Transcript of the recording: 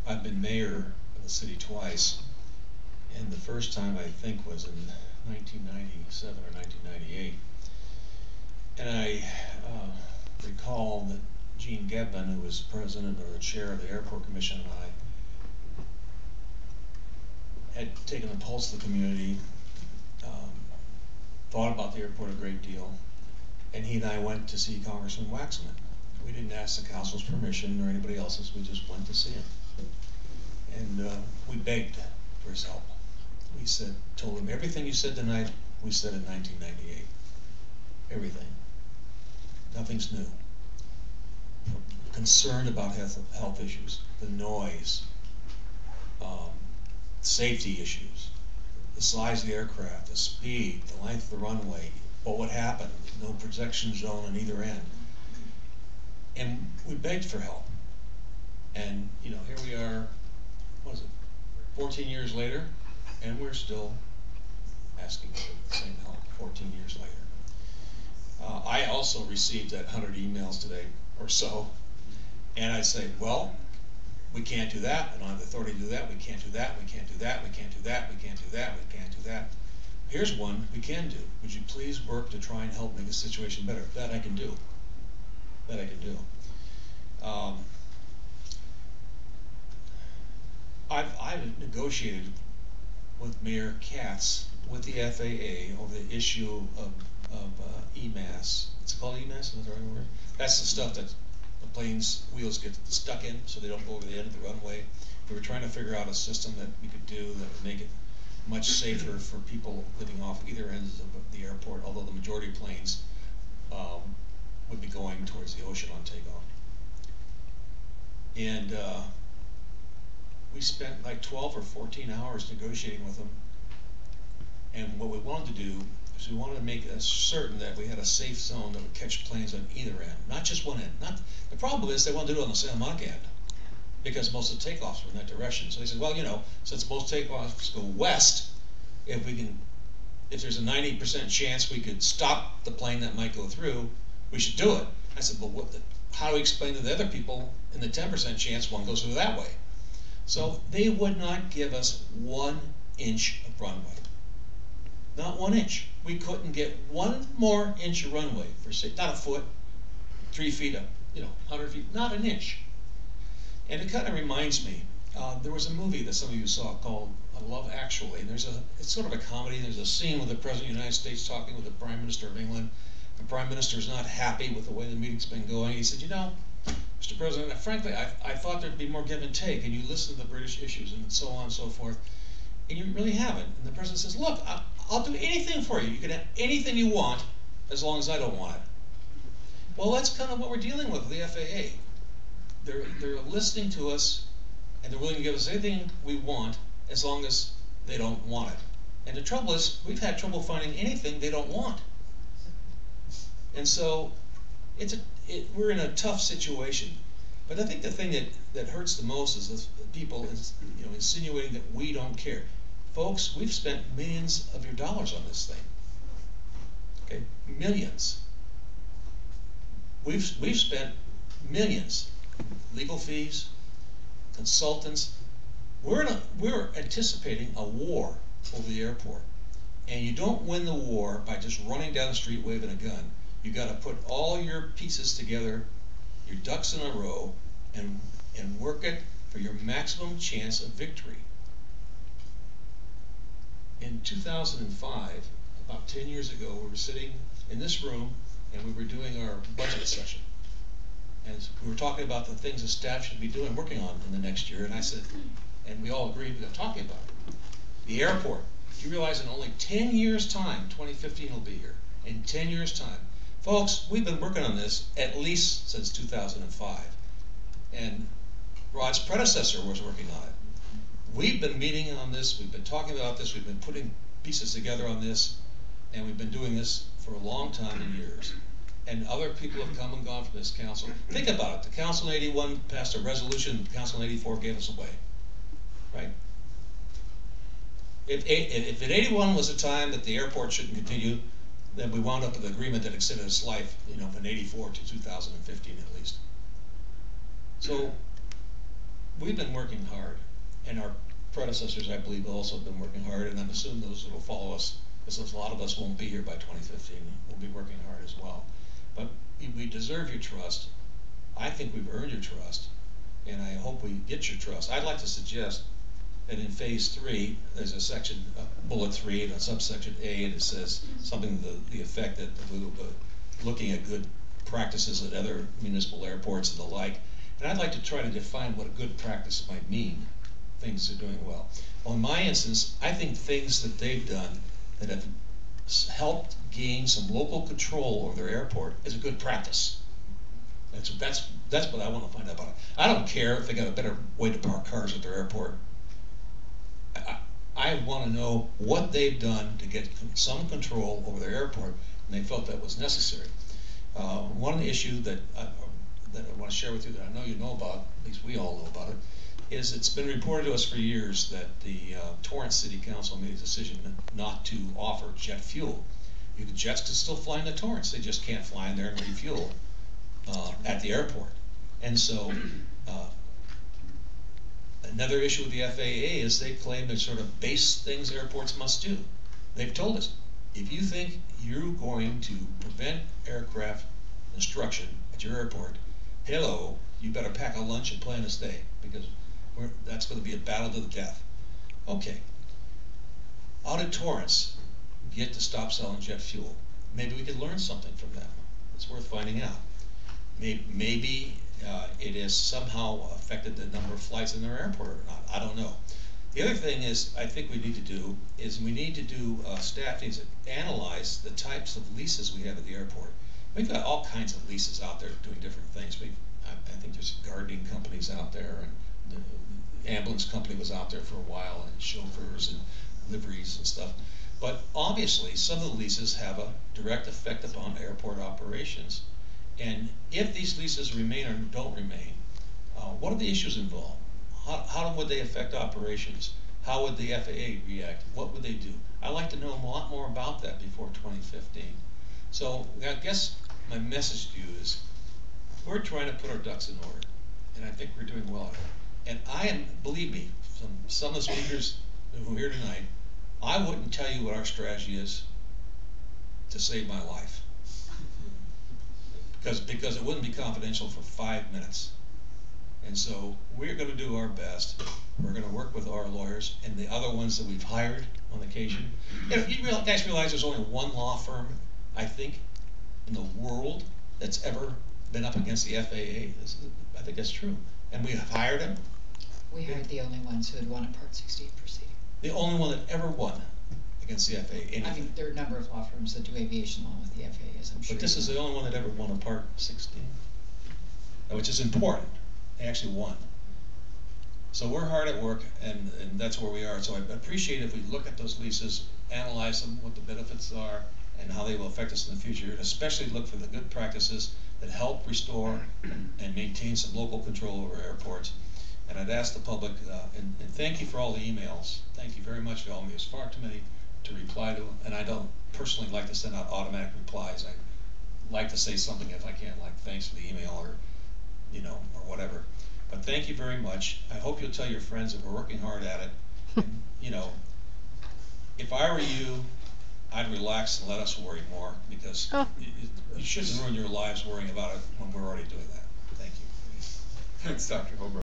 I've been mayor of the city twice, and the first time I think was in 1997 or 1998. And I recall that Gene Gedman, who was president or the chair of the Airport Commission, and I had taken the pulse of the community, thought about the airport a great deal, and he and I went to see Congressman Waxman. We didn't ask the council's permission or anybody else's, we just went to see him. And we begged for his help. We told him, everything you said tonight, we said in 1998. Everything. Nothing's new. Concerned about health issues, the noise, safety issues, the size of the aircraft, the speed, the length of the runway, what would happen, no protection zone on either end. And we begged for help. And you know, here we are, what is it, 14 years later, and we're still asking for the same help 14 years later. I also received that 100 emails today or so, and I say, well, we can't do that, I don't have the authority to do that, we can't do that, we can't do that, we can't do that, we can't do that, we can't do that. Here's one we can do. Would you please work to try and help make the situation better? That I can do. That I can do. I've negotiated with Mayor Katz, with the FAA, over the issue of EMAS. It's called EMAS, is that the right word? That's the stuff that the plane's wheels get stuck in so they don't go over the end of the runway. We were trying to figure out a system that we could do that would make it much safer for people living off either ends of the airport, although the majority of planes would be going towards the ocean on takeoff. And we spent like 12 or 14 hours negotiating with them. And what we wanted to do is we wanted to make certain that we had a safe zone that would catch planes on either end, not just one end. The problem is they want to do it on the Santa Monica end, because most of the takeoffs were in that direction. So they said, well, you know, since most takeoffs go west, if there's a 90% chance we could stop the plane that might go through, we should do it. I said, but how do we explain to the other people in the 10% chance one goes through that way? So they would not give us 1 inch of runway. Not 1 inch. We couldn't get 1 more inch of runway for, say, not a foot, 3 feet up, 100 feet, not an inch. And it kind of reminds me, there was a movie that some of you saw called Love Actually. And it's sort of a comedy. There's a scene with the President of the United States talking with the Prime Minister of England. The Prime Minister is not happy with the way the meeting's been going. He said, you know, Mr. President, frankly, I thought there'd be more give and take, and you listen to the British issues and so on and so forth, and you really haven't. And the President says, look, I'll do anything for you. You can have anything you want as long as I don't want it. Well, that's kind of what we're dealing with the FAA. They're listening to us, and they're willing to give us anything we want as long as they don't want it. And the trouble is, we've had trouble finding anything they don't want. And so we're in a tough situation. But I think the thing that hurts the most is the people insinuating that we don't care. Folks, we've spent millions of your dollars on this thing. Okay, millions. We've spent millions. Legal fees, consultants. We're anticipating a war over the airport. And you don't win the war by just running down the street waving a gun. You got to put all your pieces together, your ducks in a row, and work it for your maximum chance of victory. In 2005, about 10 years ago, we were sitting in this room and we were doing our budget session. And we were talking about the things the staff should be working on in the next year. And I said, and we all agreed we were talking about it. The airport. Do you realize in only 10 years' time, 2015 will be here, in 10 years' time. Folks, we've been working on this at least since 2005. And Rod's predecessor was working on it. We've been meeting on this, we've been talking about this, we've been putting pieces together on this, and we've been doing this for a long time and years. And other people have come and gone from this council. Think about it. The council in 81 passed a resolution, the council in 84 gave us away. Right? If in 81 was the time that the airport shouldn't continue, then we wound up with an agreement that extended its life, from 84 to 2015 at least. So, we've been working hard, and our predecessors, I believe, also have been working hard, and I'm assuming those that will follow us, because a lot of us won't be here by 2015, will be working hard as well. But we deserve your trust. I think we've earned your trust, and I hope we get your trust. I'd like to suggest that in phase 3, there's a section, bullet 3, and a subsection A, and it says something to the effect that we will be looking at good practices at other municipal airports and the like. And I'd like to try to define what a good practice might mean, things they're doing well. Well, in my instance, I think things that they've done that have helped gain some local control over their airport is a good practice. That's what I want to find out about it. I don't care if they got a better way to park cars at their airport. I want to know what they've done to get some control over their airport, and they felt that was necessary. One issue that I want to share with you that I know you know about, at least we all know about it, is it's been reported to us for years that the Torrance City Council made a decision not to offer jet fuel. Jets can still fly into Torrance, they just can't fly in there and refuel at the airport. And so another issue with the FAA is they claim they're sort of base things airports must do. They've told us, if you think you're going to prevent aircraft destruction at your airport, hello, you better pack a lunch and plan to stay, because that's going to be a battle to the death. Okay. Out at Torrance, get to stop selling jet fuel. Maybe we could learn something from them. It's worth finding out. Maybe it has somehow affected the number of flights in their airport or not. I don't know. The other thing is, I think we need to do is staff needs to analyze the types of leases we have at the airport. We've got all kinds of leases out there doing different things. I think there's gardening companies out there, and the ambulance company was out there for a while, and chauffeurs and liveries and stuff. But obviously, some of the leases have a direct effect upon airport operations. And if these leases remain or don't remain, what are the issues involved? How would they affect operations? How would the FAA react? What would they do? I'd like to know a lot more about that before 2015. So I guess my message to you is, we're trying to put our ducks in order, and I think we're doing well at it. And believe me, some of the speakers who are here tonight, I wouldn't tell you what our strategy is to save my life. Because it wouldn't be confidential for 5 minutes. And so we're going to do our best. We're going to work with our lawyers and the other ones that we've hired on occasion. You guys realize there's only one law firm, I think, in the world that's ever been up against the FAA. I think that's true. And we have hired them. We hired the only ones who had won a Part 68 proceeding. The only one that ever won against the FAA. Anything. I mean, there are a number of law firms that do aviation law with the FAA, as I'm sure. But this is the only one that ever won a Part 16, which is important. They actually won. So we're hard at work, and that's where we are. So I appreciate if we look at those leases, analyze them, what the benefits are, and how they will affect us in the future, and especially look for the good practices that help restore and maintain some local control over airports. And I'd ask the public, and thank you for all the emails. Thank you very much for all of them. There's far too many to reply to, and I don't personally like to send out automatic replies. I like to say something if I can, like thanks for the email, or or whatever. But thank you very much. I hope you'll tell your friends that we're working hard at it. And, if I were you, I'd relax and let us worry more, because you shouldn't ruin your lives worrying about it when we're already doing that. Thank you. Thanks, Dr. Holbrook.